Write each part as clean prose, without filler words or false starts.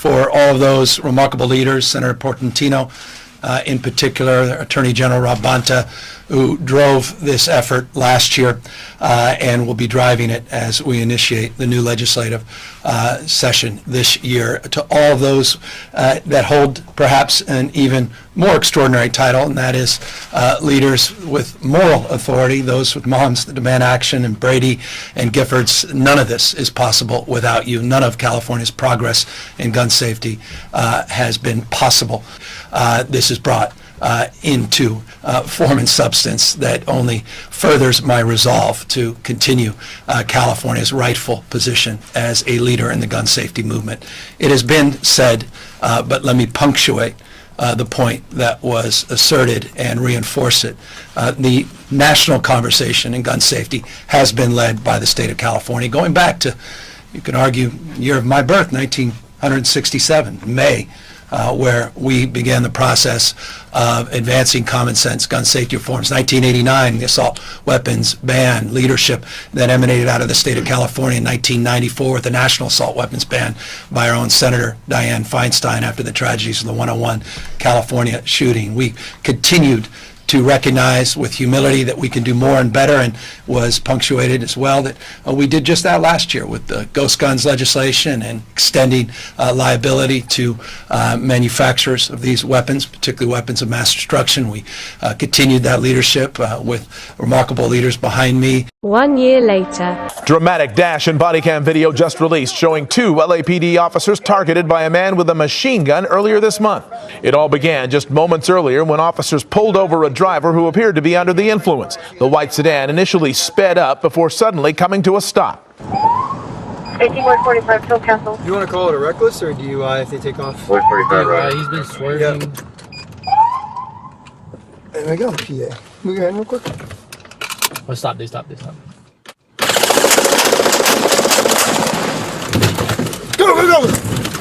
for all of those remarkable leaders, Senator Portantino in particular, Attorney General Rob Bonta, who drove this effort last year and will be driving it as we initiate the new legislative session this year. To all of those that hold perhaps an even more extraordinary title, and that is leaders with moral authority, those with moms that demand action, and Brady and Giffords, none of this is possible without you. None of California's progress in gun safety has been possible. This is brought into form and substance that only furthers my resolve to continue California's rightful position as a leader in the gun safety movement. It has been said, but let me punctuate the point that was asserted and reinforce it. The national conversation in gun safety has been led by the state of California, going back to, you can argue, year of my birth, 1967, May, where we began the process of advancing common sense gun safety reforms. 1989, the assault weapons ban leadership that emanated out of the state of California. In 1994, with the national assault weapons ban by our own Senator Dianne Feinstein after the tragedies of the 101 California shooting. We continued to recognize with humility that we can do more and better, and was punctuated as well that we did just that last year with the ghost guns legislation and extending liability to manufacturers of these weapons, particularly weapons of mass destruction. We continued that leadership with remarkable leaders behind me. 1 year later. Dramatic dash and body cam video just released showing 2 LAPD officers targeted by a man with a machine gun earlier this month. It all began just moments earlier when officers pulled over a driver who appeared to be under the influence. The white sedan initially sped up before suddenly coming to a stop. 18145, still cancel. You want to call it a reckless or DUI if they take off? 145, right. He's been swerving. Yep. There we go, PA. Move your hand real quick. Oh, stop, dude, stop. Go!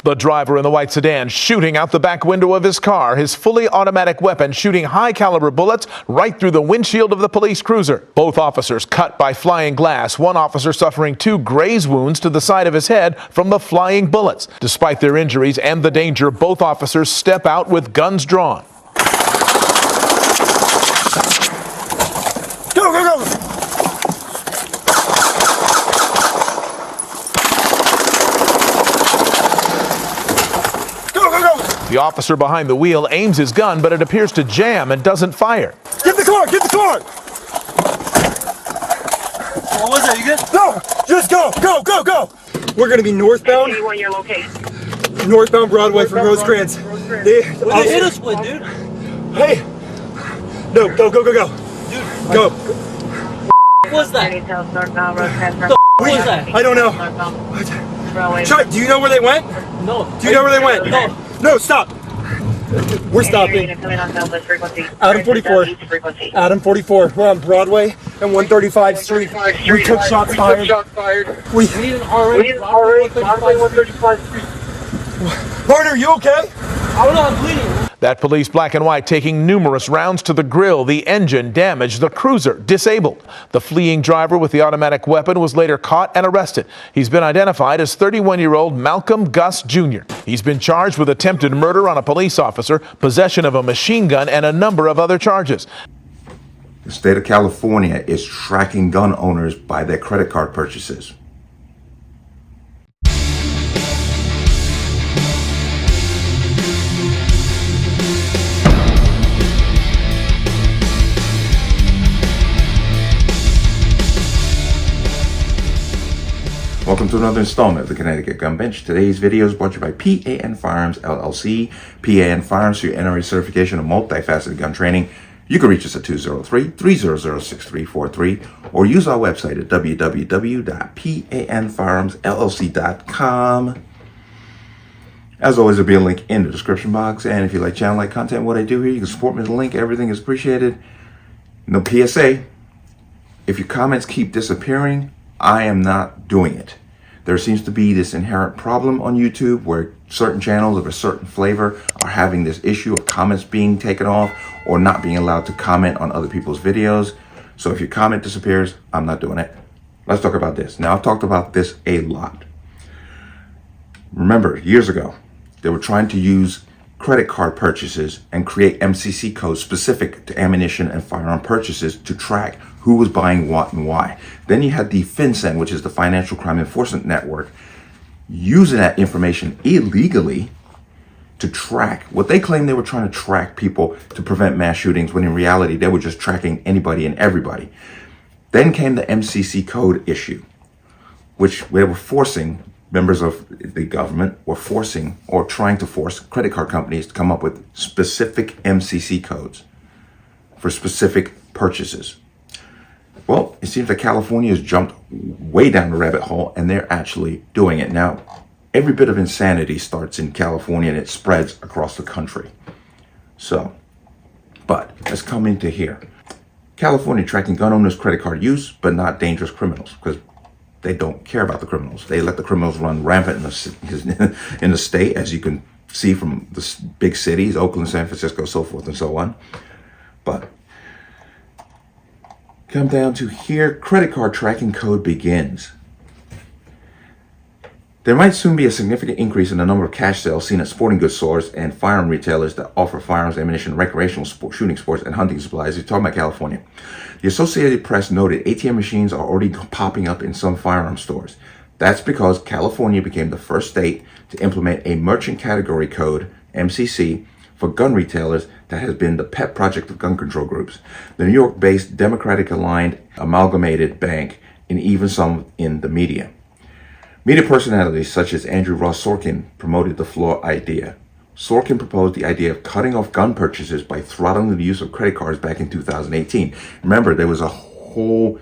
The driver in the white sedan shooting out the back window of his car, his fully automatic weapon shooting high-caliber bullets right through the windshield of the police cruiser. Both officers cut by flying glass, one officer suffering 2 graze wounds to the side of his head from the flying bullets. Despite their injuries and the danger, both officers step out with guns drawn. Go! The officer behind the wheel aims his gun, but it appears to jam and doesn't fire. Get the car! What was that? You good? No! Just go! We're gonna be northbound. Your location. Northbound Broadway from Rosecrans. They hit us with, dude. Hey! No, go! Dude. Go! What was that? What was that? I don't know. Chuck, do you know where they went? No. Do you know where they went? No, stop. We're stopping. Adam 44. Adam 44. We're on Broadway and 135th Street. We took shots fired. We need an RA. 135th Street. Partner, you okay? I don't know, I'm bleeding. That police black and white taking numerous rounds to the grill, the engine damaged, the cruiser disabled. The fleeing driver with the automatic weapon was later caught and arrested. He's been identified as 31-year-old Malcolm Gus Jr. He's been charged with attempted murder on a police officer, possession of a machine gun, and a number of other charges. The state of California is tracking gun owners by their credit card purchases. Welcome to another installment of the Connecticut Gun Bench. Today's video is brought to you by P.A.N. Firearms, LLC. P.A.N. Firearms for your NRA certification of multifaceted gun training. You can reach us at 203-300-6343 or use our website at www.panfirearmsllc.com. As always, there'll be a link in the description box. And if you like channel, like content, what I do here, you can support me with a link. Everything is appreciated. No PSA. If your comments keep disappearing, I am not doing it. There seems to be this inherent problem on YouTube where certain channels of a certain flavor are having this issue of comments being taken off or not being allowed to comment on other people's videos. So if your comment disappears, I'm not doing it. Let's talk about this. Now, I've talked about this a lot. Remember, years ago, They were trying to use credit card purchases and create MCC codes specific to ammunition and firearm purchases to track who was buying what and why. Then you had the FinCEN, which is the Financial Crime Enforcement Network, using that information illegally to track what they claimed they were trying to track people to prevent mass shootings, when in reality they were just tracking anybody and everybody. Then came the MCC code issue, which they were forcing members of the government, were forcing or trying to force credit card companies to come up with specific MCC codes for specific purchases. Well, it seems that California has jumped way down the rabbit hole, and they're actually doing it. Now, every bit of insanity starts in California and it spreads across the country. So, but let's come into here. California tracking gun owners' credit card use, but not dangerous criminals, because they don't care about the criminals. They let the criminals run rampant in the state, as you can see from the big cities, Oakland, San Francisco, so forth and so on. But come down to here, credit card tracking code begins. There might soon be a significant increase in the number of cash sales seen at sporting goods stores and firearm retailers that offer firearms, ammunition, recreational shooting sports, and hunting supplies. You're talking about California. The Associated Press noted ATM machines are already popping up in some firearm stores. That's because California became the first state to implement a merchant category code, MCC, for gun retailers that has been the pet project of gun control groups. The New York-based Democratic-aligned amalgamated bank, and even some in the media. Media personalities such as Andrew Ross Sorkin promoted the floor idea. Sorkin proposed the idea of cutting off gun purchases by throttling the use of credit cards back in 2018. Remember, there was a whole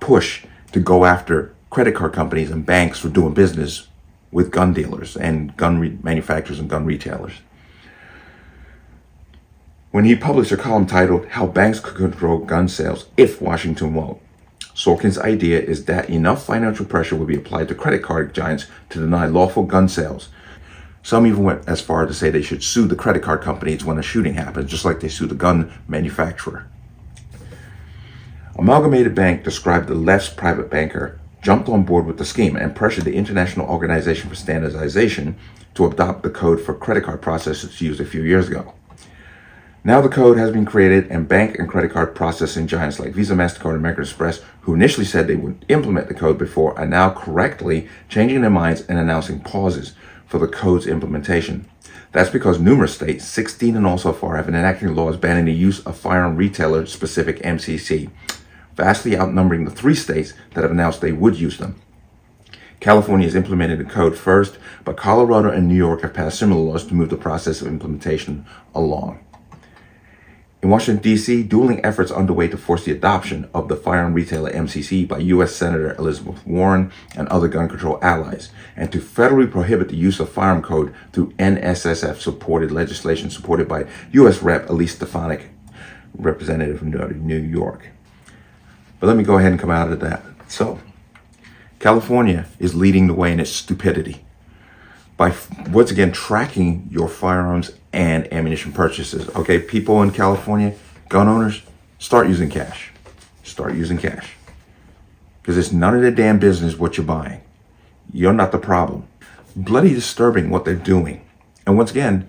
push to go after credit card companies and banks for doing business with gun dealers and gun manufacturers and gun retailers. When he published a column titled "How Banks Could Control Gun Sales If Washington Won't," Sorkin's idea is that enough financial pressure will be applied to credit card giants to deny lawful gun sales. Some even went as far to say they should sue the credit card companies when a shooting happens, just like they sue the gun manufacturer. Amalgamated Bank described the left's private banker jumped on board with the scheme and pressured the International Organization for Standardization to adopt the code for credit card processors used a few years ago. Now the code has been created, and bank and credit card processing giants like Visa, MasterCard, and American Express, who initially said they would implement the code before, are now correctly changing their minds and announcing pauses for the code's implementation. That's because numerous states, 16 in all so far, have been enacting laws banning the use of firearm retailer-specific MCC, vastly outnumbering the 3 states that have announced they would use them. California has implemented the code first, but Colorado and New York have passed similar laws to move the process of implementation along. In Washington, D.C., dueling efforts underway to force the adoption of the firearm retailer MCC by U.S. Senator Elizabeth Warren and other gun control allies, and to federally prohibit the use of firearm code through NSSF-supported legislation supported by U.S. Rep. Elise Stefanik, representative from New York. But let me go ahead and come out of that. So, California is leading the way in its stupidity by once again tracking your firearms and ammunition purchases. Okay, people in California, gun owners, start using cash. Start using cash. Because it's none of their damn business what you're buying. You're not the problem. Bloody disturbing what they're doing. And once again,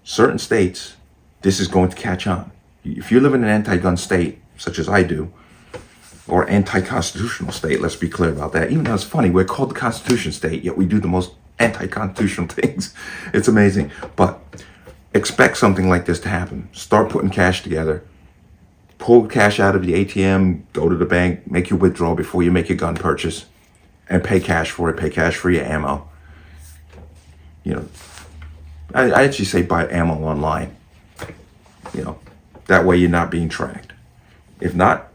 certain states, this is going to catch on. If you live in an anti-gun state, such as I do, or anti-constitutional state, let's be clear about that. Even though it's funny, we're called the Constitution state, yet we do the most anti-constitutional things. It's amazing. But expect something like this to happen. Start putting cash together. Pull cash out of the ATM, go to the bank, make your withdrawal before you make your gun purchase, and pay cash for it. Pay cash for your ammo. You know, I actually say buy ammo online. You know, that way you're not being tracked. If not,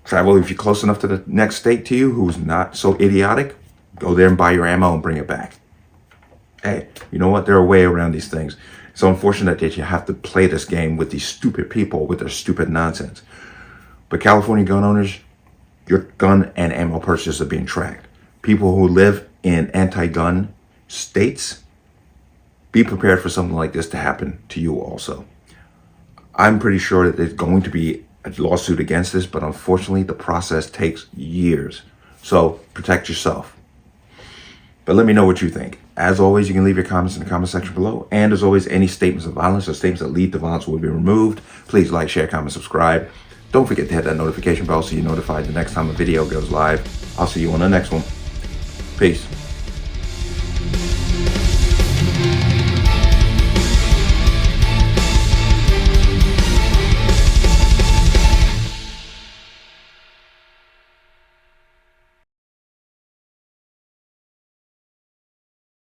travel, if you're close enough to the next state to you who's not so idiotic, go there and buy your ammo and bring it back. Hey, you know what? There are a way around these things. It's unfortunate that you have to play this game with these stupid people with their stupid nonsense. But California gun owners, your gun and ammo purchases are being tracked. People who live in anti-gun states, be prepared for something like this to happen to you also. I'm pretty sure that there's going to be a lawsuit against this, but unfortunately the process takes years. So protect yourself. But let me know what you think. As always, you can leave your comments in the comment section below. And as always, any statements of violence or statements that lead to violence will be removed. Please like, share, comment, subscribe. Don't forget to hit that notification bell so you're notified the next time a video goes live. I'll see you on the next one. Peace.